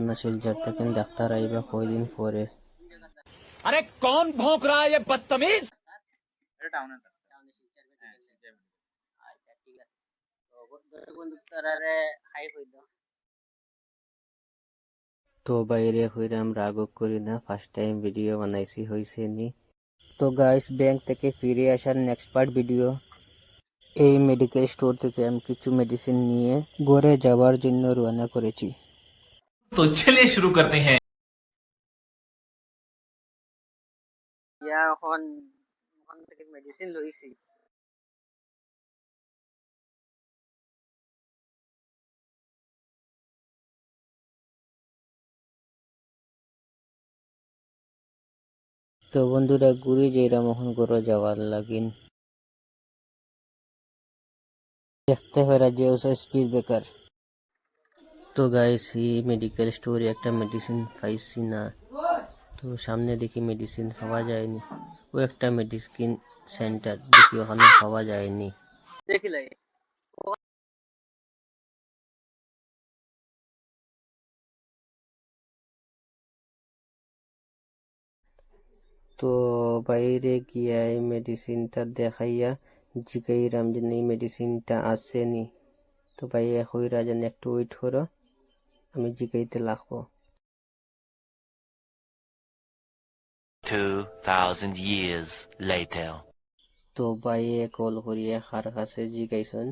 না শিলচর থেকে ডাক্তার আইবা কয়দিন পরে। अरे कौन भौंक रहा है ये बदतमीज। এটা টাউনে টাউনে শিলচর বেটে গেছে। আচ্ছা ঠিক আছে, তো দর্শক বন্ধু তারারে হাই হই দাও। তো বাইরে হইরে আমরা রাগক করি না, ফার্স্ট টাইম ভিডিও বানাইছি হইছে নি। তো গাইস, ব্যাংক থেকে ফিরে আসার নেক্সট পার্ট ভিডিও। এই মেডিকেল স্টোর থেকে আমি কিছু মেডিসিন নিয়ে ঘরে যাওয়ার জন্য রওনা করেছি। तो चलिए शुरू करते हैं। ইয়া এখন ওখান থেকে মেডিসিন লইছি। তো বন্ধুরা, ঘুরে যেরাম এখন ঘরে যাওয়ার লাগিন। দেখতে পারা যে ওসা স্পিড ব্রেকার। তো গাইস, এই মেডিকেল স্টোরে একটা মেডিসিন পাইছি না, তো সামনে দেখি মেডিসিন পাওয়া যায়নি। ও একটা মেডিসিন সেন্টার দেখি, ওখানে পাওয়া যায়নি। দেখিলে তো বাইরে গিয়া এই মেডিসিনটা দেখাইয়া জিগাইরাম যে এই মেডিসিনটা আসেনি। তো ভাইয়া কইরা যেন একটু ওয়েট করো, আমি জিগাইতে লাগবো। 2000 years later. তো ভাইয়ে কল করিয়া কার কাছে জিগাইছেন,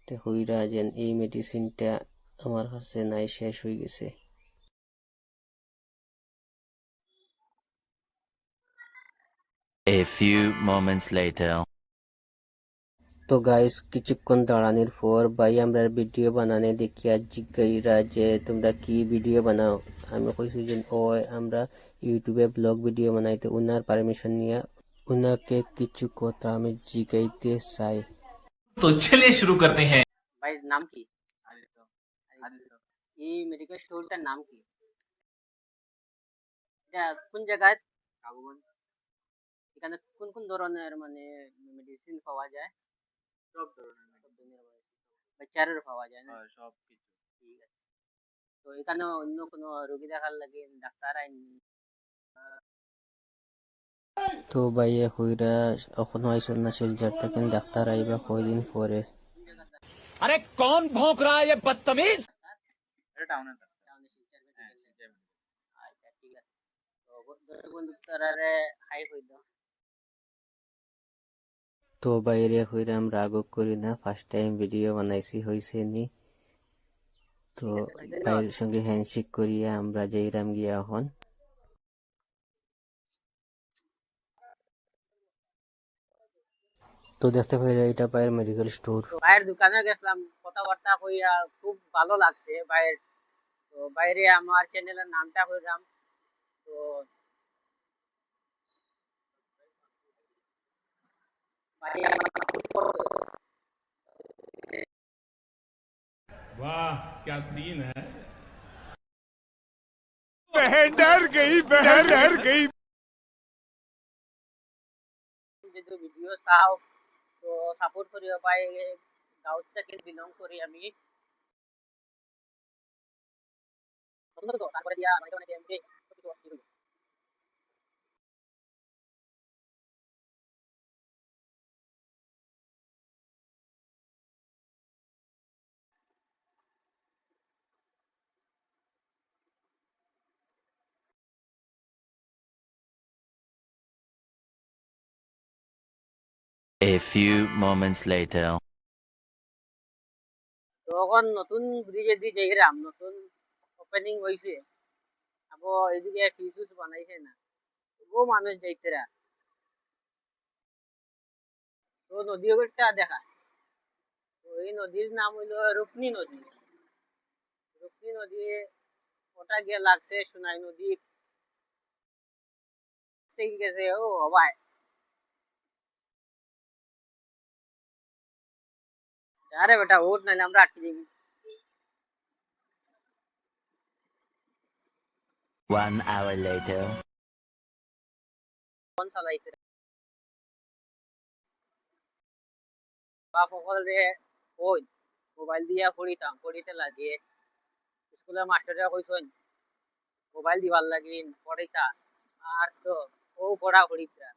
তো হইরা যেন এই মেডিসিনটা আমার কাছে নাই, শেষ হয়ে গেছে। A few moments later. তো গাইস, কিছুক্ষণ দাঁড়ানোর পর ভাই আমরা ভিডিও বানানে দেখিয়া জিজ্ঞাইরা যে তোমরা কি ভিডিও বানাও। আমি কইছি যে ও আমরা ইউটিউবে ব্লগ ভিডিও বানাইতে, উনার পারমিশন নিয়ে উনাকে কিছু কথা আমি জিগাইতে চাই। तो चलिए शुरू करते हैं। ভাই নাম কি? আদিত্য আদিত্য। এই মেডিকেল স্টোরটার নাম কি? এটা কোন জায়গায়? কাবুগঞ্জ এখানে কোন কোন ধরনের মানে মেডিসিন পাওয়া যায়? সব ধরনের সব ধরনের বাচ্চারও পাওয়া যায় না? সব কিছু ঠিক আছে। তো এখানে অন্য কোনো রোগী দেখার লাগে ডাক্তার আইনি? তো ভাইয়া কইরা এখনো আইসন না শিলচর থেকে ডাক্তার আইবা কয়দিন পরে। अरे कौन भौंक रहा है ये बदतमीज। এটা টাউনে টাউনে শিলচর বেটে গেছে। আচ্ছা ঠিক আছে, তো দর্শক বন্ধু তারারে হাই হই দাও। তো বাইরে হইরে আমরা রাগক করি না, ফার্স্ট টাইম ভিডিও বানাইছি হইছে নি। তো ভাইয়ের সঙ্গে হ্যান্ডশেক করিয়া আমরা যাইরাম গিয়া এখন। তো দেখতে পাইরা এটা ভাইয়ের মেডিকেল স্টোর। তো ভাইয়ের দোকানে গেছিলাম, কথাবার্তা কইয়া খুব ভালো লাগছে ভাইয়ের। তো বাইরে আমার চ্যানেলের নামটা কইরাম। তো ভাই আমার খুব বড়- वाह क्या सीन है। যদি ভিডিও চাও তো সাপোর্ট করিও ভাই। গাঁও থেকে বিলং করি আমি। প্রথমত তো তারপরে দিয়া অনেকে অনেকে এমনি কিছু অসুবিধা হইলো। A few moments later. তখন নতুন ব্রিজে দিয়ে যাইরাম, নতুন ওপেনিং হয়েছে। আবো এদিকে ফিস বানাইছে না, ও মানুষ যাইতেরা। তো নদী একটা দেখা, তো এই নদীর নাম হইলো রুকনি নদী। রুকনি নদী ওটা গিয়ে লাগছে সোনাই নদী থেকে গেছে। ও ভাই, আরে বেটা ওট নাইলে আমরা আটকে যাবি। 1 hour later. ফোন চালাইতে বা সকলে ওই মোবাইল দিয়া পড়িতাম, পড়িতে লাগে স্কুলের মাস্টাররা কইছেন মোবাইল দিবার লাগি পড়াইতা আর তো ও পড়া পড়িতা